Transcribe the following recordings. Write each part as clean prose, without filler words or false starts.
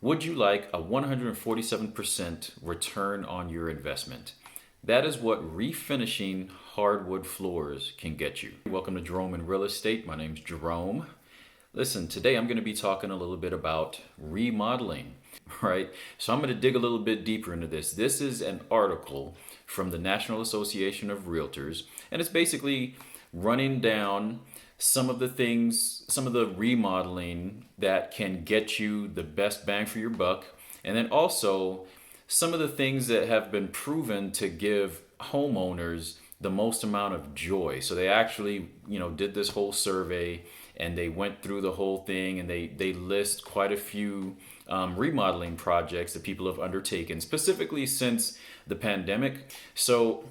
Would you like a 147% return on your investment? That is what refinishing hardwood floors can get you. Welcome to Jerome in Real Estate. My name's Jerome. Listen, today I'm going to be talking a little bit about remodeling, right? So I'm going to dig a little bit deeper into this. This is an article from the National Association of Realtors, and it's basically running down some of the things, some of the remodeling that can get you the best bang for your buck, and then also some of the things that have been proven to give homeowners the most amount of joy. So they actually, did this whole survey and they went through the whole thing, and they list quite a few remodeling projects that people have undertaken, specifically since the pandemic. So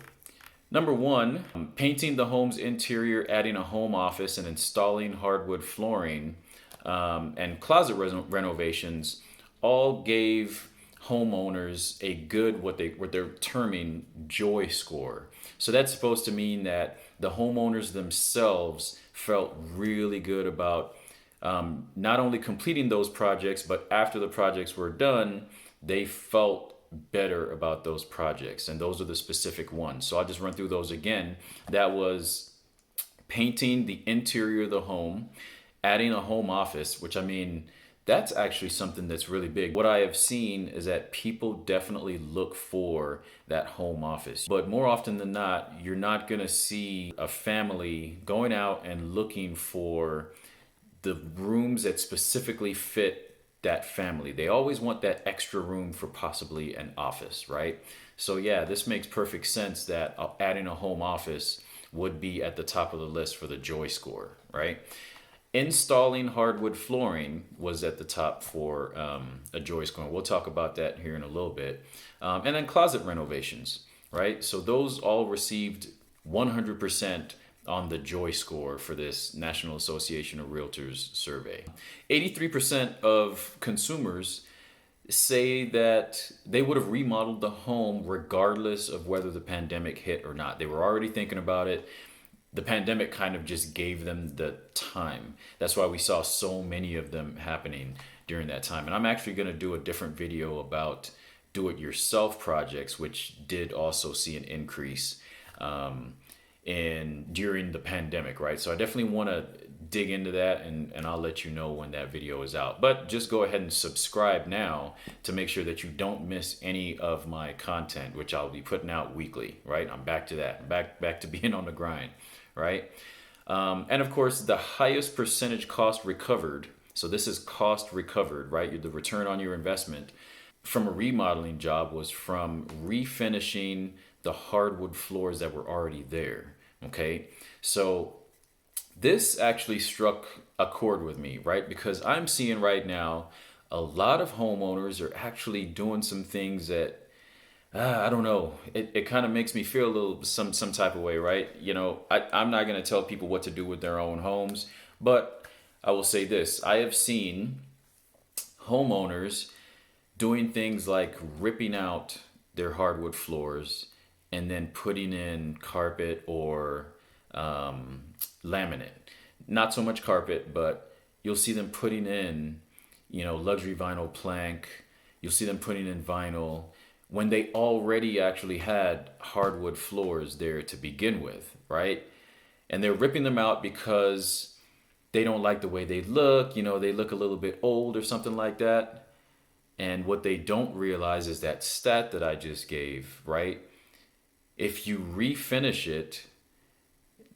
number one, painting the home's interior, adding a home office, and installing hardwood flooring and closet renovations all gave homeowners a good, what they're terming, joy score. So that's supposed to mean that the homeowners themselves felt really good about not only completing those projects, but after the projects were done, they felt better about those projects. And those are the specific ones. So I'll just run through those again. That was painting the interior of the home, adding a home office, which, I mean, that's actually something that's really big. What I have seen is that people definitely look for that home office. But more often than not, you're not going to see a family going out and looking for the rooms that specifically fit that family. They always want that extra room for possibly an office, right? So yeah, this makes perfect sense that adding a home office would be at the top of the list for the joy score, right? Installing hardwood flooring was at the top for a joy score. We'll talk about that here in a little bit. And then closet renovations, right? So those all received 100% on the joy score for this National Association of Realtors survey. 83% of consumers say that they would have remodeled the home regardless of whether the pandemic hit or not. They were already thinking about it. The pandemic kind of just gave them the time. That's why we saw so many of them happening during that time. And I'm actually going to do a different video about do-it-yourself projects, which did also see an increase during the pandemic, right? So I definitely want to dig into that, and I'll let you know when that video is out. But just go ahead and subscribe now to make sure that you don't miss any of my content, which I'll be putting out weekly, right? I'm back to that, back to being on the grind, right? And of course, the highest percentage cost recovered. So this is cost recovered, right? The return on your investment from a remodeling job was from refinishing the hardwood floors that were already there. Okay. So this actually struck a chord with me, right? Because I'm seeing right now a lot of homeowners are actually doing some things that I don't know. It kind of makes me feel a little some type of way, right? I'm not going to tell people what to do with their own homes, but I will say this. I have seen homeowners doing things like ripping out their hardwood floors and then putting in carpet or laminate. Not so much carpet, but you'll see them putting in, luxury vinyl plank. You'll see them putting in vinyl when they already actually had hardwood floors there to begin with, right? And they're ripping them out because they don't like the way they look. They look a little bit old or something like that. And what they don't realize is that stat that I just gave, right? If you refinish it,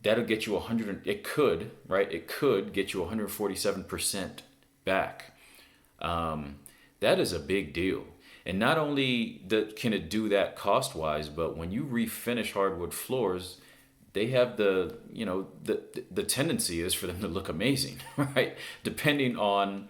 that'll get you 100. It could, right? It could get you 147% back. That is a big deal. And not only can it do that cost-wise, but when you refinish hardwood floors, they have the tendency is for them to look amazing, right? Depending on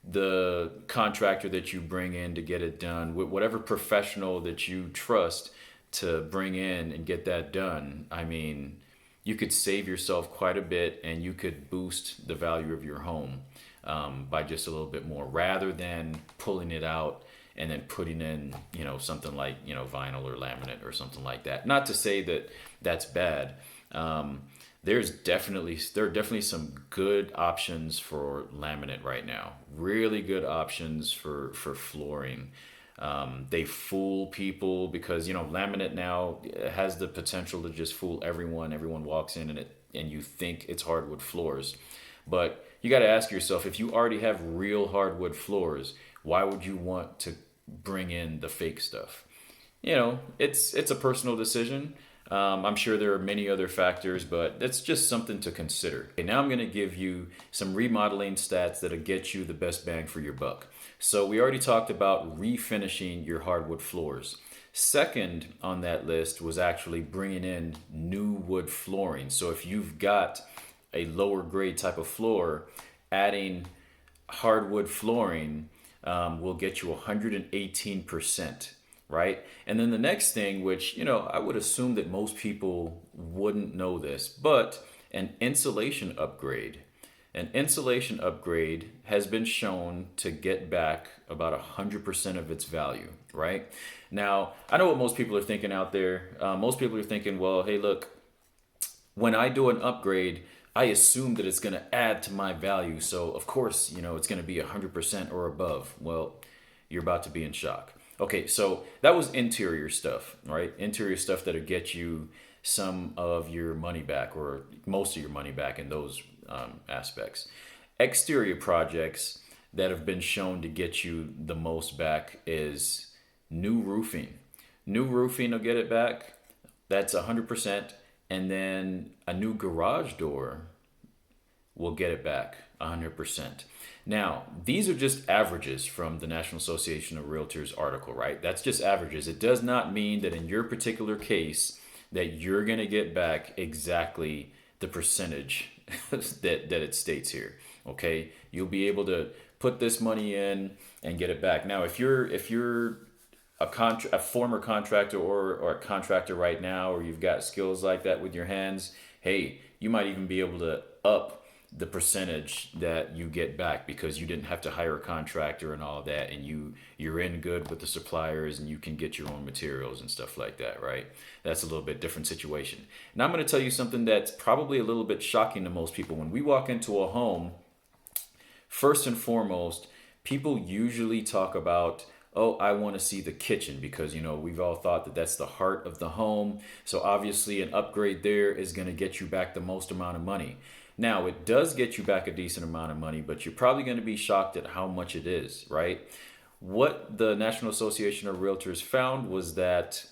the contractor that you bring in to get it done, with whatever professional that you trust to bring in and get that done. I mean, you could save yourself quite a bit, and you could boost the value of your home by just a little bit more, rather than pulling it out and then putting in, something like, vinyl or laminate or something like that. Not to say that that's bad. there are definitely some good options for laminate right now. Really good options for flooring. They fool people because laminate now has the potential to just fool everyone. Everyone walks in and you think it's hardwood floors, but you got to ask yourself, if you already have real hardwood floors, why would you want to bring in the fake stuff? It's a personal decision. I'm sure there are many other factors, but that's just something to consider. Okay, now I'm going to give you some remodeling stats that'll get you the best bang for your buck. So we already talked about refinishing your hardwood floors. Second on that list was actually bringing in new wood flooring. So if you've got a lower grade type of floor, adding hardwood flooring will get you 118%, right? And then the next thing, which, I would assume that most people wouldn't know this, but an insulation upgrade. An insulation upgrade has been shown to get back about 100% of its value, right? Now, I know what most people are thinking out there. Most people are thinking, well, hey, look, when I do an upgrade, I assume that it's going to add to my value. So, of course, it's going to be 100% or above. Well, you're about to be in shock. Okay, so that was interior stuff, right? Interior stuff that'll get you some of your money back or most of your money back in those aspects. Exterior projects that have been shown to get you the most back is new roofing. New roofing will get it back. That's 100%. And then a new garage door will get it back 100%. Now, these are just averages from the National Association of Realtors article, right? That's just averages. It does not mean that in your particular case that you're going to get back exactly the percentage that it states here. Okay? You'll be able to put this money in and get it back. Now, if you're a former contractor or a contractor right now, or you've got skills like that with your hands, hey, you might even be able to up the percentage that you get back because you didn't have to hire a contractor and all of that, and you're in good with the suppliers and you can get your own materials and stuff like that, right? That's a little bit different situation. Now I'm going to tell you something that's probably a little bit shocking to most people. When we walk into a home, first and foremost, people usually talk about, oh, I want to see the kitchen because, we've all thought that that's the heart of the home. So obviously an upgrade there is going to get you back the most amount of money. Now, it does get you back a decent amount of money, but you're probably going to be shocked at how much it is, right? What the National Association of Realtors found was that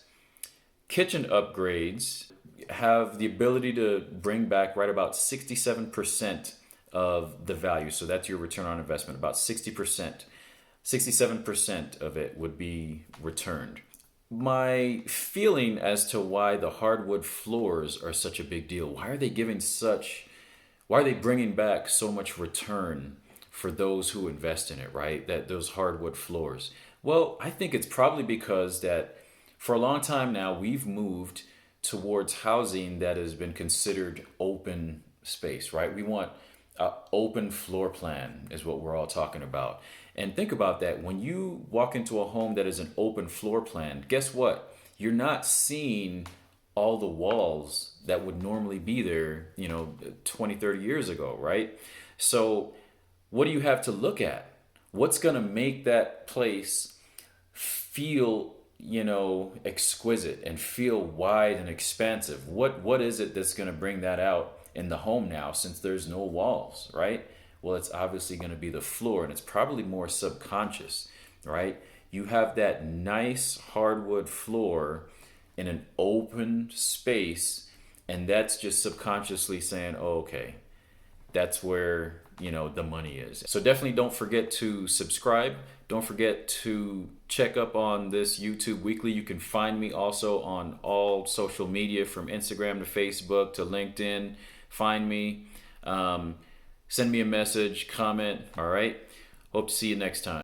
kitchen upgrades have the ability to bring back right about 67% of the value. So that's your return on investment, about 60%. 67% of it would be returned. My feeling as to why the hardwood floors are such a big deal, why are they bringing back so much return for those who invest in it, right? Those hardwood floors. Well, I think it's probably because that for a long time now, we've moved towards housing that has been considered open space, right? We want an open floor plan is what we're all talking about. And think about that. When you walk into a home that is an open floor plan, guess what? You're not seeing all the walls that would normally be there, 20, 30 years ago, right? So what do you have to look at? What's going to make that place feel, exquisite and feel wide and expansive? What is it that's going to bring that out in the home now since there's no walls, right? Well, it's obviously going to be the floor, and it's probably more subconscious, right? You have that nice hardwood floor in an open space, and that's just subconsciously saying, oh, okay, that's where the money is. So definitely don't forget to subscribe. Don't forget to check up on this YouTube weekly. You can find me also on all social media, from Instagram to Facebook to LinkedIn. Find me, send me a message, comment. All right, hope to see you next time.